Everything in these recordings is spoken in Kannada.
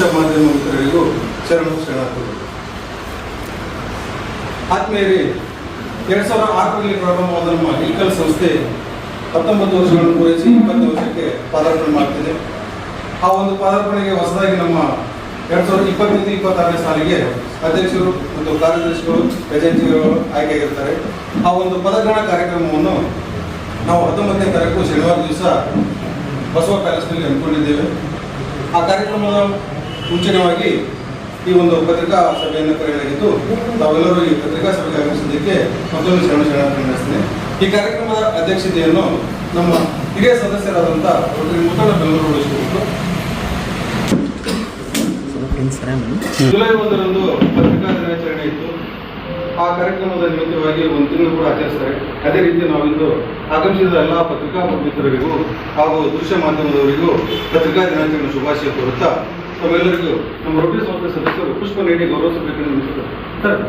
ದೃಶ್ಯ ಮಾಧ್ಯಮ ಮಿತ್ರರಿಗೂ ಶರಣಾರ್ಥಿಗಳು. ಆತ್ಮೀಯರೇ, 2006ರಲ್ಲಿ ಪ್ರಾರಂಭವಾದ ನಮ್ಮ ಇಲ್ಕಲ್ ಸಂಸ್ಥೆ 19 ವರ್ಷಗಳನ್ನು ಪೂರೈಸಿ 20 ವರ್ಷಕ್ಕೆ ಪಾದಾರ್ಪಣೆ ಮಾಡ್ತಿದೆ. ಆ ಒಂದು ಪಾದಾರ್ಪಣೆಗೆ ಹೊಸದಾಗಿ ನಮ್ಮ 2025-26ನೇ ಸಾಲಿಗೆ ಅಧ್ಯಕ್ಷರು ಮತ್ತು ಕಾರ್ಯದರ್ಶಿಗಳು, ಖಜಾಂಚಿಗಳು ಆಯ್ಕೆಯಾಗಿರ್ತಾರೆ. ಆ ಒಂದು ಪದಗ್ರಹಣ ಕಾರ್ಯಕ್ರಮವನ್ನು ನಾವು 19ನೇ ತಾರೀಕು ಶನಿವಾರ ದಿವಸ ಬಸವ ಪ್ಯಾಲೇಸ್ನಲ್ಲಿ ಹಮ್ಮಿಕೊಂಡಿದ್ದೇವೆ. ಆ ಕಾರ್ಯಕ್ರಮದ ಮುಂಚಿತವಾಗಿ ಈ ಒಂದು ಪತ್ರಿಕಾ ಸಭೆಯನ್ನು ಕರೆಯಲಾಗಿದ್ದು, ತಾವೆಲ್ಲರೂ ಈ ಪತ್ರಿಕಾ ಸಭೆಗೆ ಆಗಮಿಸಿದ್ದಕ್ಕೆ ಮತ್ತೊಂದು ಶರಣಾರ್ಥಿ ನಡೆಸ್ತೇನೆ. ಈ ಕಾರ್ಯಕ್ರಮದ ಅಧ್ಯಕ್ಷತೆಯನ್ನು ನಮ್ಮ ಹಿರಿಯ ಸದಸ್ಯರಾದಂಥ ಮುತ್ತಣ್ಣ ಬೆಂಗಳೂರು ವಹಿಸಿಕೊಂಡು ಜುಲೈ 1ರಂದು ಪತ್ರಿಕಾ ದಿನಾಚರಣೆ ಇತ್ತು. ಆ ಕಾರ್ಯಕ್ರಮದ ನಿಮಿತ್ತವಾಗಿ ಒಂದು ತಿಂಗಳು ಕೂಡ ಆಚರಿಸ್ತಾರೆ. ಅದೇ ರೀತಿ ನಾವಿಂದು ಆಗಮಿಸಿದ ಎಲ್ಲ ಪತ್ರಿಕಾ ಮಿತ್ರರಿಗೂ ಹಾಗೂ ದೃಶ್ಯ ಮಾಧ್ಯಮದವರಿಗೂ ಪತ್ರಿಕಾ ದಿನಾಚರಣೆ ಶುಭಾಶಯ ಕೋರುತ್ತಾ ತಾವೆಲ್ಲರಿಗೂ ನಮ್ಮ ರೋಟರಿ ಸಂಸ್ಥೆ ಸದಸ್ಯರು ಪುಷ್ಪ ನೀಡಿ ಗೌರವಿಸಬೇಕೆಂದು ಸರ್.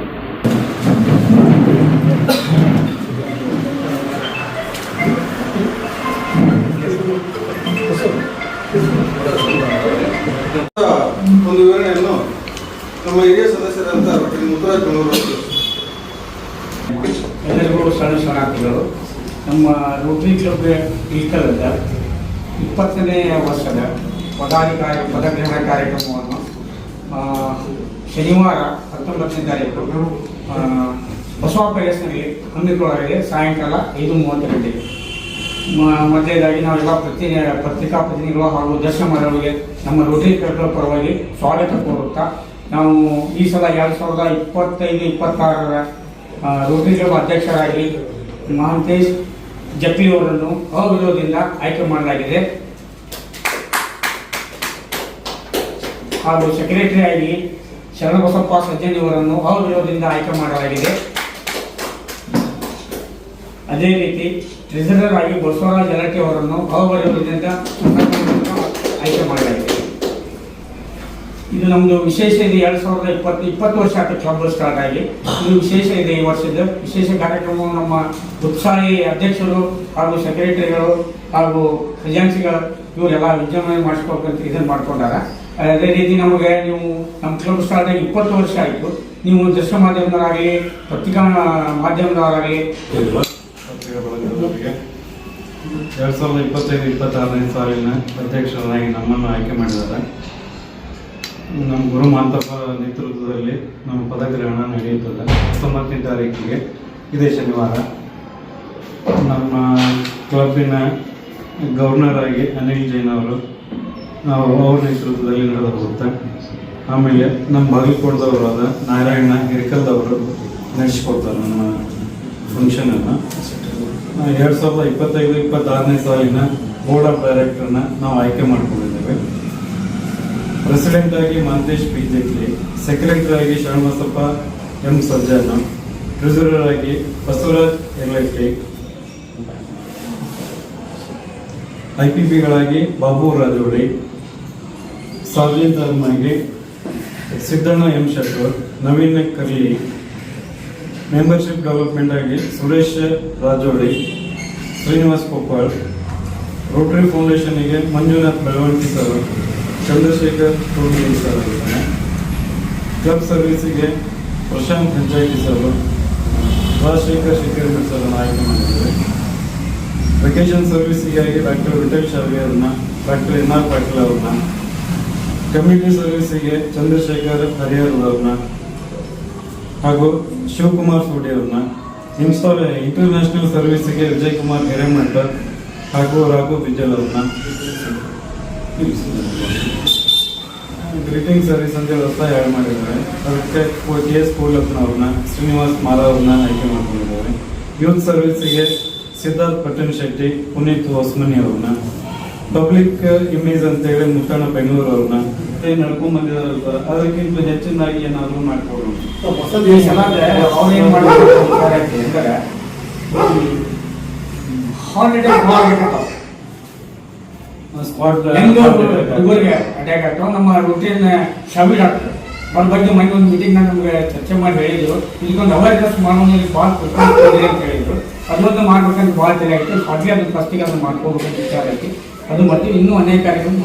ಒಂದು ವಿವರಣೆಯನ್ನು ನಮ್ಮ ಹಿರಿಯ ಸದಸ್ಯರಂತ ರೋಟರಿ ಮುತ್ತರಾಜ್ ಬೆಂಗಳೂರು. ಎಲ್ಲರಿಗೂ ಶರಣಾರ್ಥಿಗಳು. ನಮ್ಮ ರೋಟರಿ ಕ್ಲಬ್ ಇಲ್ಕಲ್ದ 20ನೇ ವರ್ಷದ ಪದಗ್ರಹಣ ಕಾರ್ಯಕ್ರಮವನ್ನು ಶನಿವಾರ 19ನೇ ತಾರೀಕು ಬಸವ ಪ್ಯಾಲೇಸ್ನಲ್ಲಿ ಹಮ್ಮಿಕೊಳ್ಳಲಾಗಿದೆ. ಸಾಯಂಕಾಲ 5:30 ಗಂಟೆಗೆ. ಮೊದಲನೇದಾಗಿ ನಾವೆಲ್ಲ ಪತ್ರಿಕಾ ಪ್ರತಿನಿಧಿಗಳು ಹಾಗೂ ದರ್ಶನ ಮಾಡೋರಿಗೆ ನಮ್ಮ ರೋಟರಿ ಕ್ಲಬ್ ಪರವಾಗಿ ಸ್ವಾಗತ ಕೋರುತ್ತಾ, ನಾವು ಈ ಸಲ 2025-26ರ ರೋಟರಿ ಕ್ಲಬ್ ಅಧ್ಯಕ್ಷರಾಗಿ ಮಹಾಂತೇಶ್ ಜಪ್ಪಿ ಅವರನ್ನು ಅವಿರೋಧದಿಂದ ಆಯ್ಕೆ ಮಾಡಲಾಗಿದೆ. ಹಾಗೂ ಸೆಕ್ರೆಟರಿಯಾಗಿ ಶರಣಬಸಪ್ಪ ಸಜ್ಜನಿ ಅವರನ್ನು ಅವಿರೋಧದಿಂದ ಆಯ್ಕೆ ಮಾಡಲಾಗಿದೆ. ಅದೇ ರೀತಿ ಟ್ರೆಸರರ್ ಆಗಿ ಬಸವರಾಜ್ ಯಲಟ್ಟಿ ಅವರನ್ನು ಅವಿರೋಧದಿಂದ ಆಯ್ಕೆ ಮಾಡಲಾಗಿದೆ. ಇದು ನಮ್ಮದು ವಿಶೇಷ ಇದೆ. 2020 ವರ್ಷ ಆಯ್ತು ಕ್ಲಬ್ ಸ್ಟಾರ್ಟ್ ಆಗಿ. ಇದು ವಿಶೇಷ ಇದೆ. ಈ ವರ್ಷದ ವಿಶೇಷ ಕಾರ್ಯಕ್ರಮವನ್ನು ನಮ್ಮ ಉತ್ಸಾಹಿ ಅಧ್ಯಕ್ಷರು ಹಾಗೂ ಸೆಕ್ರೆಟರಿಗಳು ಹಾಗೂ ಖಜಾಂಚಿಗಳು ಇವರೆಲ್ಲ ವಿಜೃಂಭಣೆ ಮಾಡಿಸ್ಬೇಕಂತ ಇದನ್ನು ಮಾಡ್ಕೊಂಡಾರ. ಅದೇ ರೀತಿ ನಮಗೆ ನೀವು ನಮ್ಮ ಕ್ಲಬ್ ಸ್ಟಾರ್ಟ್ ಆಗಿ 20 ವರ್ಷ ಆಯಿತು. ನೀವು ದೃಶ್ಯ ಮಾಧ್ಯಮದವರಾಗಲಿ ಪತ್ರಿಕಾ ಮಾಧ್ಯಮದವರಾಗಲಿ 2025-26ನೇ ಸಾಲಿನ ಅಧ್ಯಕ್ಷರಾಗಿ ನಮ್ಮನ್ನು ಆಯ್ಕೆ ಮಾಡಿದ್ದಾರೆ. ನಮ್ಮ ಗುರು ಮಾಂತಪ್ಪ ನೇತೃತ್ವದಲ್ಲಿ ನಮ್ಮ ಪದಗ್ರಹಣ ನಡೆಯುತ್ತದೆ. 19ನೇ ತಾರೀಕಿಗೆ ಇದೇ ಶನಿವಾರ ನಮ್ಮ ಕ್ಲಬ್ಬಿನ ಗವರ್ನರ್ ಆಗಿ ಅನಿಲ್ ಜೈನ್ ಅವರು ಅವ್ರ ನೇತೃತ್ವದಲ್ಲಿ ನಡೆದು ಹೋಗುತ್ತೆ. ಆಮೇಲೆ ನಮ್ಮ ಬಾಗಲಕೋಟದವರಾದ ನಾರಾಯಣ ಹಿರಿಕಲ್ದವರು ನಡೆಸಿಕೊಡ್ತಾರೆ ನಮ್ಮ ಫಂಕ್ಷನನ್ನು. 2025-26ನೇ ಸಾಲಿನ ಬೋರ್ಡ್ ಆಫ್ ಡೈರೆಕ್ಟರ್ನ ನಾವು ಆಯ್ಕೆ ಮಾಡ್ಕೊಂಡಿದ್ದೇವೆ. ಪ್ರೆಸಿಡೆಂಟ್ ಆಗಿ ಮಹಂತೇಶ್ ಪಿ ಜೇಟ್ಲಿ, ಸೆಕ್ರೆಟರಿ ಆಗಿ ಶರಣಬಸಪ್ಪ ಎಂ ಸಜ್ಜನ, ಟ್ರೆಸರರ್ ಆಗಿ ಬಸವರಾಜ್ ಯಲಟ್ಟಿ, IPPಗಳಾಗಿ ಬಾಬು ರಾಜೋಡಿ, ಸಾರ್ವಜನಿಕ ಧರ್ಮಾಗಿ Siddanna M Shettar, Naveen Karli, membership development ಆಗಿ ಸುರೇಶ್ ರಾಜೋಡಿ, ಶ್ರೀನಿವಾಸ್ ಕೊಪ್ಪಳ್, ರೋಟರಿ ಫೌಂಡೇಶನ್ಗೆ ಮಂಜುನಾಥ್ ಬೆಳವಣಿಗೆ ಸರ್, ಚಂದ್ರಶೇಖರ್ ಟೋಗಿ ಸರ್ ಆಗಿದ್ದಾನೆ. ಕ್ಲಬ್ ಸರ್ವಿಸಿಗೆ ಪ್ರಶಾಂತ್ ಪಂಚಾಯಿತಿ ಸರ್, ರಾಜಶೇಖರ್ ಶಿಖರ್ ಸರ್ ಆಯ್ಕೆ ಮಾಡಿದ್ದಾರೆ. ವೆಕೇಶನ್ ಸರ್ವಿಸಿಗಾಗಿ ಡಾಕ್ಟರ್ ವಿಠಲ್ ಶಾವಿ ಅವ್ರನ್ನ, ಡಾಕ್ಟರ್ NR ಪಾಟೀಲ್ ಅವ್ರನ್ನ, ಕಮ್ಯುನಿಟಿ ಸರ್ವಿಸಿಗೆ ಚಂದ್ರಶೇಖರ್ ಹರಿಹರ್ ಅವ್ರನ್ನ ಹಾಗೂ ಶಿವಕುಮಾರ್ ಸೋಡಿ ಅವ್ರನ್ನ, ಇಂಟರ್ನ್ಯಾಷನಲ್ ಸರ್ವಿಸಿಗೆ ವಿಜಯ್ ಕುಮಾರ್ ಹಿರೇಮಠ ಹಾಗೂ ರಾಘು ಬಿಜಲ್ ಅವ್ರನ್ನ, ಗ್ರೀಟಿಂಗ್ ಸರ್ವಿಸ್ ಅಂತ ಹೊಸ ಆ್ಯಡ್ ಮಾಡಿದ್ದಾರೆ. ಅದಕ್ಕೆ KS ಕೋಲಪ್ಪನವ್ರನ್ನ, ಶ್ರೀನಿವಾಸ್ ಮಾಲ ಅವ್ರನ್ನ ಆಯ್ಕೆ ಮಾಡ್ಕೊಂಡಿದ್ದಾರೆ. ಯೂತ್ ಸರ್ವಿಸಿಗೆ ಸಿದ್ಧಾರ್ಥ್ ಪಟ್ಟಣ ಶೆಟ್ಟಿ, ಪುನೀತ್ ಹೊಸ್ಮನಿ ಅವ್ರನ್ನ, ಪಬ್ಲಿಕ್ ಇಮೇಜ್ ಅಂತೇಳಿ ಮುತ್ತಣ್ಣ ಬೆಂಗಳೂರು ಅವ್ರನ್ನ ನಡ್ಕೊಂಡ್ ಬಂದಿದ್ದಾರೆ. ಅದಕ್ಕಿಂತ ಹೆಚ್ಚಿನದಾಗಿ ಏನಾದ್ರು ಮಾಡ್ಕೊಡೋಣ. ಅಟ್ಯಾಕ್ ಆಗ್ತಾವ. ನಮ್ಮ ರೂಟೀನ್ ಶಾಮೀಲ್ ಆಗ್ತದೆ. ಅದ್ರ ಬಗ್ಗೆ ಮನೆ ಒಂದು ಮೀಟಿಂಗ್ನಾಗ ನಮ್ಗೆ ಚರ್ಚೆ ಮಾಡಿ ಹೇಳಿದ್ರು. ಇದಕ್ಕೊಂದು ಅವೇರ್ನೆಸ್ ಮಾಡೋದು ಭಾಳ ಅಂತ ಹೇಳಿದ್ರು. ಅದೊಂದು ಮಾಡ್ಬೇಕಂತ ಭಾಳ ಚೆನ್ನಾಗಿತ್ತು. ಅದೇ ಅದನ್ನ ಫಸ್ಟಿಗೆ ಅದನ್ನು ಮಾಡ್ಕೋಬೇಕಂತ ವಿಚಾರ ಐತಿ. ಅದು ಮತ್ತೆ ಇನ್ನೂ ಅನೇಕ ಕಾರ್ಯಕ್ರಮ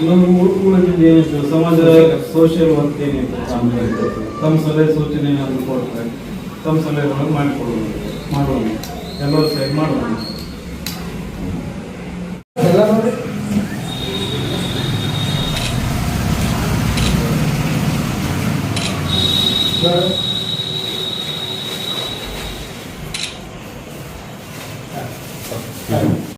ಇನ್ನೊಂದು ಉಳಿದಿದ್ದು ಏನಿತ್ತು ಸಮಾಜ ಸೋಷಿಯಲ್ ವರ್ಕ್ ಏನಿತ್ತು ತಮ್ಮ ಸಲಹೆ ಸೂಚನೆ ಅದು ಕೊಡ್ತಾರೆ, ತಮ್ಮ ಸಲಹೆಗಳನ್ನು ಮಾಡೋಣ ಎಲ್ಲರೂ ಸೇರಿ ಮಾಡೋಣ. ಸರ್